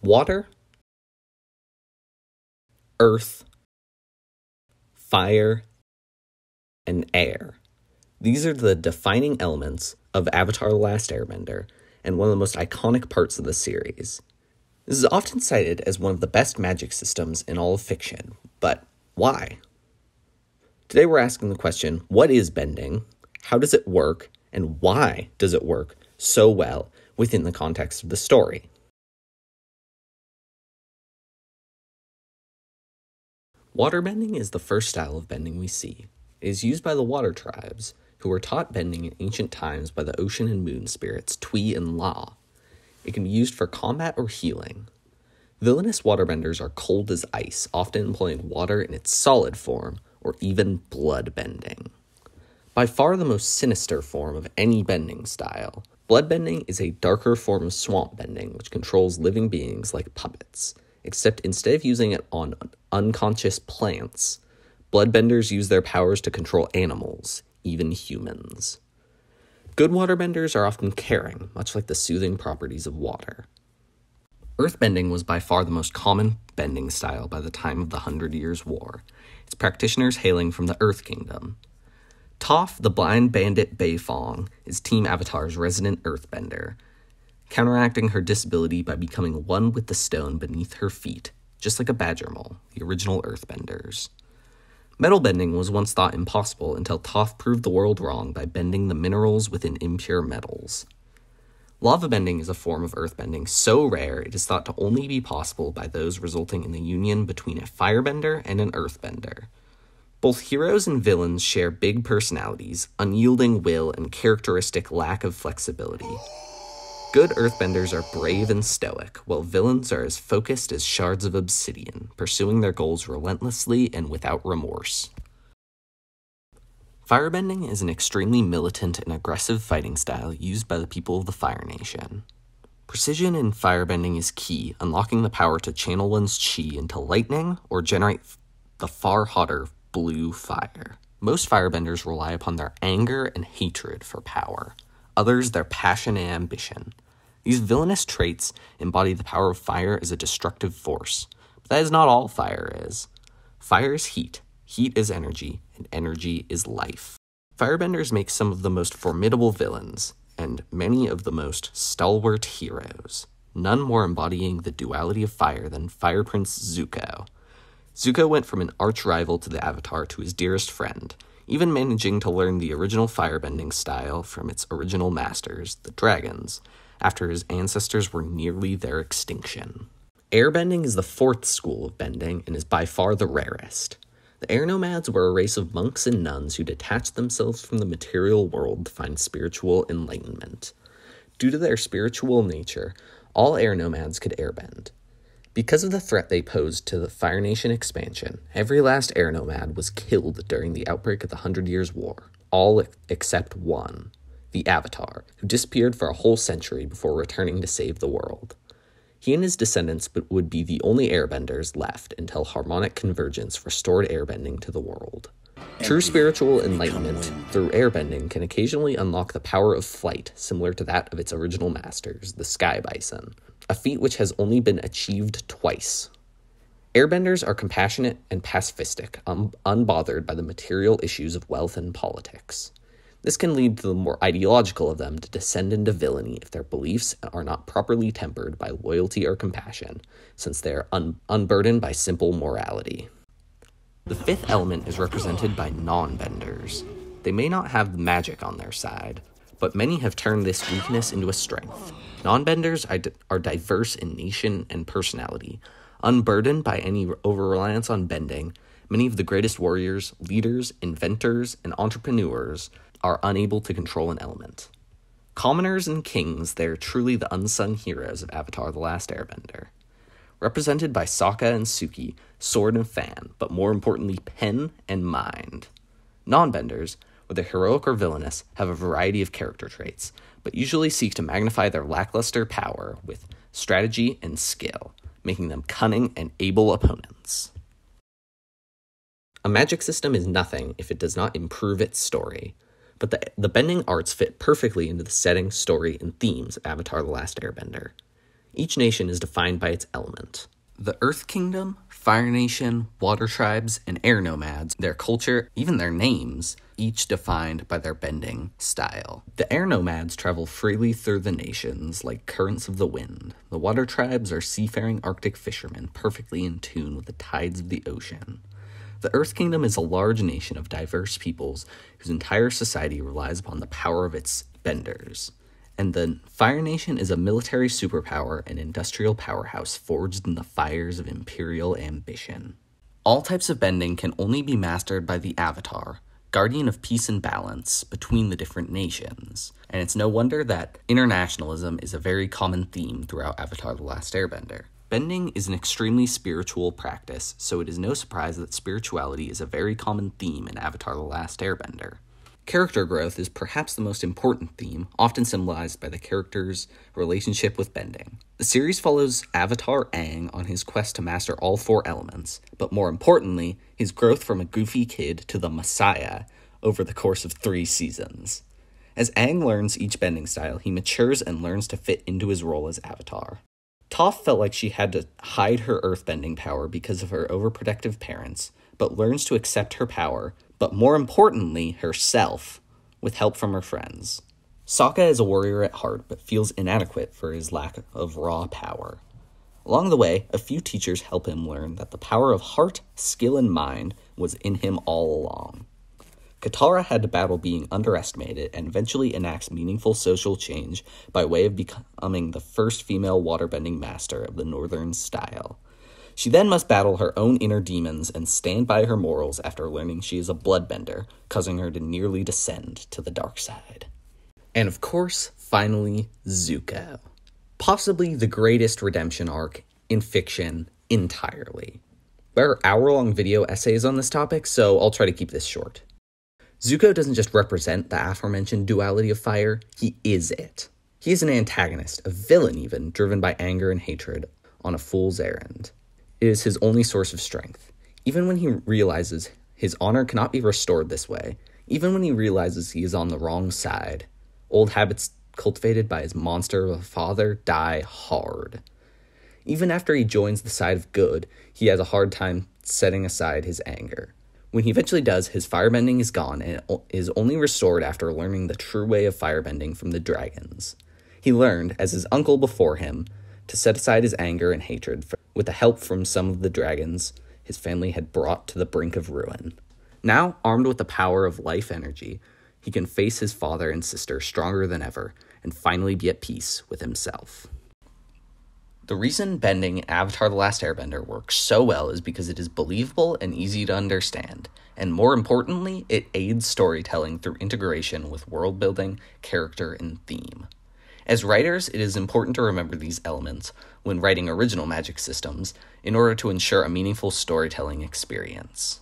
Water, earth, fire, and air. These are the defining elements of Avatar: The Last Airbender, and one of the most iconic parts of the series. This is often cited as one of the best magic systems in all of fiction, but why? Today we're asking the question, what is bending, how does it work, and why does it work so well within the context of the story? Waterbending is the first style of bending we see. It is used by the water tribes, who were taught bending in ancient times by the ocean and moon spirits Twi and La. It can be used for combat or healing. Villainous waterbenders are cold as ice, often employing water in its solid form, or even blood bending. By far the most sinister form of any bending style, bloodbending is a darker form of swamp bending which controls living beings like puppets, except instead of using it on unconscious plants, bloodbenders use their powers to control animals, even humans. Good waterbenders are often caring, much like the soothing properties of water. Earthbending was by far the most common bending style by the time of the 100 Years' War, its practitioners hailing from the Earth Kingdom. Toph, the blind bandit Beifong, is Team Avatar's resident earthbender, counteracting her disability by becoming one with the stone beneath her feet, just like a badger mole, the original earthbenders. Metal bending was once thought impossible until Toph proved the world wrong by bending the minerals within impure metals. Lava bending is a form of earthbending so rare it is thought to only be possible by those resulting in the union between a firebender and an earthbender. Both heroes and villains share big personalities, unyielding will, and characteristic lack of flexibility. Good earthbenders are brave and stoic, while villains are as focused as shards of obsidian, pursuing their goals relentlessly and without remorse. Firebending is an extremely militant and aggressive fighting style used by the people of the Fire Nation. Precision in firebending is key, unlocking the power to channel one's chi into lightning or generate the far hotter blue fire. Most firebenders rely upon their anger and hatred for power, others their passion and ambition. These villainous traits embody the power of fire as a destructive force, but that is not all fire is. Fire is heat, heat is energy, and energy is life. Firebenders make some of the most formidable villains, and many of the most stalwart heroes, none more embodying the duality of fire than Fire Prince Zuko. Zuko went from an arch-rival to the Avatar to his dearest friend, even managing to learn the original firebending style from its original masters, the dragons, after his ancestors were nearly their extinction. Airbending is the fourth school of bending and is by far the rarest. The air nomads were a race of monks and nuns who detached themselves from the material world to find spiritual enlightenment. Due to their spiritual nature, all air nomads could airbend. Because of the threat they posed to the Fire Nation expansion, every last air nomad was killed during the outbreak of the 100 Years' War, all except one, the Avatar, who disappeared for a whole century before returning to save the world. He and his descendants would be the only airbenders left until harmonic convergence restored airbending to the world. True spiritual enlightenment through airbending can occasionally unlock the power of flight, similar to that of its original masters, the Sky Bison, a feat which has only been achieved twice. Airbenders are compassionate and pacifistic, unbothered by the material issues of wealth and politics. This can lead to the more ideological of them to descend into villainy if their beliefs are not properly tempered by loyalty or compassion, since they are unburdened by simple morality. The fifth element is represented by non-benders. They may not have the magic on their side, but many have turned this weakness into a strength. Non-benders are diverse in nation and personality. Unburdened by any over-reliance on bending, many of the greatest warriors, leaders, inventors, and entrepreneurs are unable to control an element. Commoners and kings, they are truly the unsung heroes of Avatar: The Last Airbender. Represented by Sokka and Suki, sword and fan, but more importantly, pen and mind. Non-benders, whether heroic or villainous, have a variety of character traits, but usually seek to magnify their lackluster power with strategy and skill, making them cunning and able opponents. A magic system is nothing if it does not improve its story, but the bending arts fit perfectly into the setting, story, and themes of Avatar: The Last Airbender. Each nation is defined by its element. The Earth Kingdom, Fire Nation, Water Tribes, and Air Nomads, their culture, even their names, each defined by their bending style. The Air Nomads travel freely through the nations like currents of the wind. The Water Tribes are seafaring Arctic fishermen, perfectly in tune with the tides of the ocean. The Earth Kingdom is a large nation of diverse peoples whose entire society relies upon the power of its benders. And the Fire Nation is a military superpower and industrial powerhouse forged in the fires of imperial ambition. All types of bending can only be mastered by the Avatar, guardian of peace and balance between the different nations. And it's no wonder that internationalism is a very common theme throughout Avatar: The Last Airbender. Bending is an extremely spiritual practice, so it is no surprise that spirituality is a very common theme in Avatar: The Last Airbender. Character growth is perhaps the most important theme, often symbolized by the character's relationship with bending. The series follows Avatar Aang on his quest to master all 4 elements, but more importantly, his growth from a goofy kid to the Messiah over the course of 3 seasons. As Aang learns each bending style, he matures and learns to fit into his role as Avatar. Toph felt like she had to hide her earthbending power because of her overprotective parents, but learns to accept her power, but more importantly, herself, with help from her friends. Sokka is a warrior at heart, but feels inadequate for his lack of raw power. Along the way, a few teachers help him learn that the power of heart, skill, and mind was in him all along. Katara had to battle being underestimated and eventually enacts meaningful social change by way of becoming the first female waterbending master of the Northern style. She then must battle her own inner demons and stand by her morals after learning she is a bloodbender, causing her to nearly descend to the dark side. And of course, finally, Zuko. Possibly the greatest redemption arc in fiction entirely. There are hour-long video essays on this topic, so I'll try to keep this short. Zuko doesn't just represent the aforementioned duality of fire, he is it. He is an antagonist, a villain even, driven by anger and hatred on a fool's errand. It is his only source of strength. Even when he realizes his honor cannot be restored this way, even when he realizes he is on the wrong side, old habits cultivated by his monster of a father die hard. Even after he joins the side of good, he has a hard time setting aside his anger. When he eventually does, his firebending is gone and is only restored after learning the true way of firebending from the dragons. He learned, as his uncle before him, to set aside his anger and hatred with the help from some of the dragons his family had brought to the brink of ruin. Now, armed with the power of life energy, he can face his father and sister stronger than ever and finally be at peace with himself. The reason bending in Avatar: The Last Airbender works so well is because it is believable and easy to understand, and more importantly, it aids storytelling through integration with world building, character, and theme. As writers, it is important to remember these elements when writing original magic systems in order to ensure a meaningful storytelling experience.